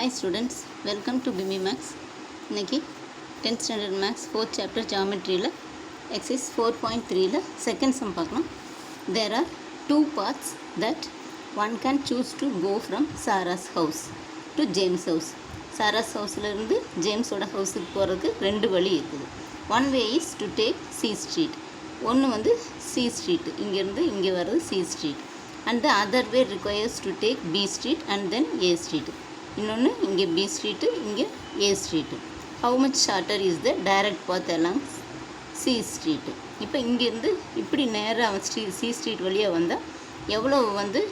Hi students, welcome to BIMI Max. இன்னைக்கு 10th standard Max 4th chapter geometryல exercise 4.3ல second sum பார்க்கலாம். There are two paths that one can choose to go from Sarah's house to James' house. Sarah's houseல இருந்து ஜேம்ஸோட ஹவுஸுக்கு போகிறதுக்கு ரெண்டு வழி இருக்குது. One way is to take C street. ஒன்று வந்து C street, இங்கேருந்து இங்கே வர்றது C street. And the other way requires to take B street and then A street. இன்னொன்று இங்கே பி ஸ்ட்ரீட்டு, இங்கே A street. How much shorter is the direct path along C street. இப்போ இங்கேருந்து இப்படி நேராக சி ஸ்ட்ரீட் வழியாக வந்தால் எவ்வளோ வந்து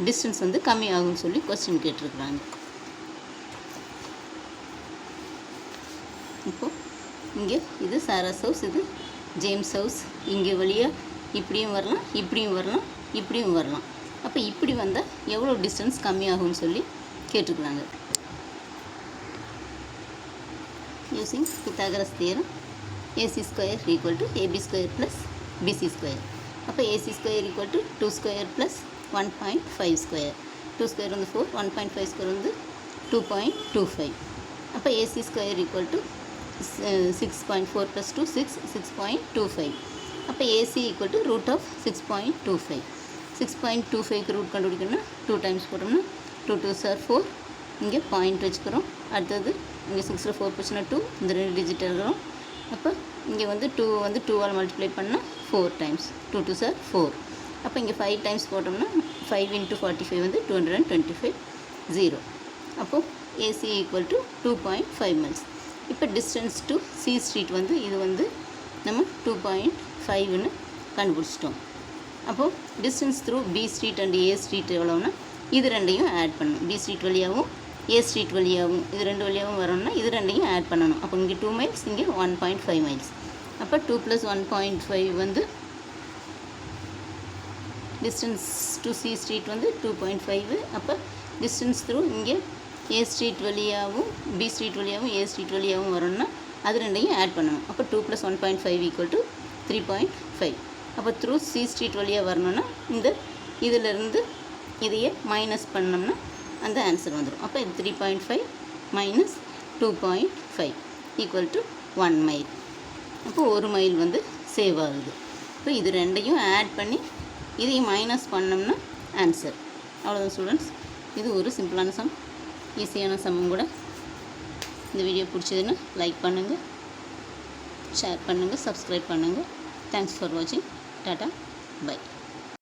டிஸ்டன்ஸ் வந்து கம்மி ஆகும்னு சொல்லி கொஸ்டின் கேட்டிருக்குறாங்க. இப்போது இங்கே இது சாராஸ் ஹவுஸ், இது ஜேம்ஸ் ஹவுஸ். இங்கே வழியாக இப்படியும் வரலாம், இப்படியும் வரலாம், இப்படியும் வரலாம். அப்போ இப்படி வந்தால் எவ்வளோ டிஸ்டன்ஸ் கம்மியாகும்னு சொல்லி கேட்டுருக்குறாங்க. Using Pythagoras theorem, AC square equal to AB square plus BC square. அப்போ AC square equal to 2 square plus 1.5 square. 2 square வந்து 4, 1.5 ஸ்கொயர் வந்து 2.25. அப்போ AC square equal to 6.4 plus 2 6, 6.25. அப்போ AC equal to root of 6.25. 6.25க்கு root கண்டுபிடிக்கணும்னா 2 times போட்டோம்னா 2 2s are 4. இங்கே point வச்சுக்கிறோம். அடுத்தது இங்கே 6ல் 4 போச்சுன்னா 2, இந்த 2 டிஜிட் எழுதுகிறோம். அப்போ இங்கே வந்து 2 வந்து 2ஆல் மல்டிப்ளை பண்ணால் 4 டைம்ஸ், 2 2s are 4. அப்போ இங்கே 5 டைம்ஸ் போட்டோம்னா 5 × 45 வந்து 225, 0. அப்போது ஏசி ஈக்குவல் டு 2.5 miles. இப்போ டிஸ்டன்ஸ் டு சி ஸ்ட்ரீட் வந்து இது வந்து நம்ம 2.5ன்னு கண்டுபிடிச்சிட்டோம். அப்போது distance through B street and A street எவ்வளோன்னா இது ரெண்டையும் ஆட் பண்ணணும். பி ஸ்ட்ரீட் வழியாகவும் ஏ ஸ்ட்ரீட் வழியாகவும் இது ரெண்டு வழியாகவும் வரணும்னா இது ரெண்டையும் ஆட் பண்ணணும். அப்போ இங்கே 2 miles, இங்கே 1.5 miles. அப்போ 2 + 1.5 வந்து டிஸ்டன்ஸ் டு சி ஸ்ட்ரீட் வந்து 2.5. அப்போ டிஸ்டன்ஸ் த்ரூ இங்கே ஏ ஸ்ட்ரீட் வழியாகவும் பி ஸ்ட்ரீட் வழியாகவும் ஏ ஸ்ட்ரீட் வழியாகவும் வரணும்னா அது ரெண்டையும் ஆட் பண்ணணும். அப்போ 2 + 1.5 = 3.5. அப்போ த்ரூ சி ஸ்ட்ரீட் வழியாக வரணும்னா இந்த இதிலிருந்து இதையே மைனஸ் பண்ணோம்னா அந்த ஆன்சர் வந்துடும். அப்போ இது 3.5 மைனஸ் 2.5 = 1 mile. அப்போ 1 மைல் வந்து சேவ் ஆகுது. இப்போ இது ரெண்டையும் ஆட் பண்ணி இதையும் மைனஸ் பண்ணோம்னா ஆன்சர். அவ்வளோதான் ஸ்டூடெண்ட்ஸ். இது ஒரு சிம்பிளான சம், ஈஸியான சம்மும் கூட. இந்த வீடியோ பிடிச்சதுன்னா லைக் பண்ணுங்கள், ஷேர் பண்ணுங்கள், சப்ஸ்கிரைப் பண்ணுங்கள். தேங்க்ஸ் ஃபார் வாட்சிங். Tata, bye.